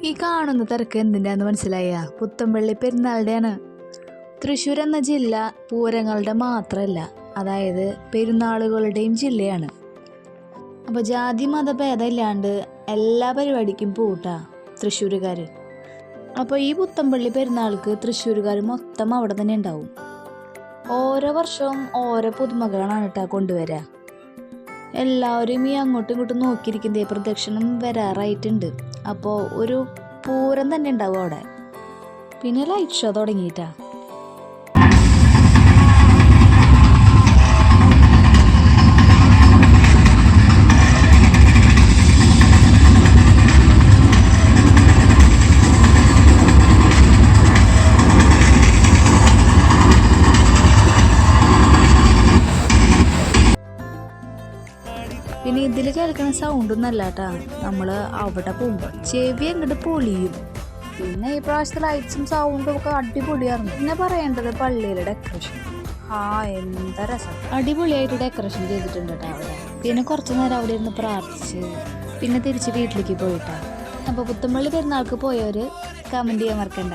ഈ കാണുന്ന തിരക്ക് എന്തിൻ്റെയാന്ന് മനസ്സിലായ? പുത്തമ്പള്ളി പെരുന്നാളുടെയാണ്. തൃശ്ശൂർ എന്ന ജില്ല പൂരങ്ങളുടെ മാത്രമല്ല, അതായത് പെരുന്നാളുകളുടെയും ജില്ലയാണ്. അപ്പോൾ ജാതി മതഭേദമില്ലാണ്ട് എല്ലാ പരിപാടിക്കും പോട്ടാ തൃശ്ശൂരുകാർ. അപ്പോൾ ഈ പുത്തമ്പള്ളി പെരുന്നാൾക്ക് തൃശ്ശൂരുകാർ മൊത്തം അവിടെ തന്നെ ഉണ്ടാവും. ഓരോ വർഷവും ഓരോ പുതുമകളാണ് കേട്ടോ കൊണ്ടുവരിക. എല്ലാവരും ഈ അങ്ങോട്ടും ഇങ്ങോട്ടും നോക്കിയിരിക്കുന്നത് പ്രദക്ഷിണം വരാറായിട്ടുണ്ട്. അപ്പോൾ ഒരു പൂരം തന്നെ ഉണ്ടാവും അവിടെ. പിന്നെ ലൈറ്റ് ഷോ തുടങ്ങിയിട്ടാ. പിന്നെ ഇതിൽ കേൾക്കുന്ന സൗണ്ടൊന്നും അല്ല കേട്ടാ, നമ്മൾ അവിടെ പോകുമ്പോൾ ചെവി അങ്ങോട്ട് പൊളിയും. പിന്നെ ഈ പ്രാവശ്യത്തെ ലൈറ്റ്സും സൗണ്ടും ഒക്കെ അടിപൊളിയായിരുന്നു. പിന്നെ പറയേണ്ടത് പള്ളിയിലെ ഡെക്കറേഷൻ. എന്താ രസം, അടിപൊളിയായിട്ട് ഡെക്കറേഷൻ ചെയ്തിട്ടുണ്ട് കേട്ടോ അവിടെ. പിന്നെ കുറച്ചു നേരം അവിടെ ഇരുന്ന് പ്രാർത്ഥിച്ച് പിന്നെ തിരിച്ച് വീട്ടിലേക്ക് പോയിട്ടാ. അപ്പോൾ പുത്തമ്പള്ളി പെരുന്നാൾക്ക് പോയവർ കമൻറ്റ് ചെയ്യാൻ മറക്കണ്ട.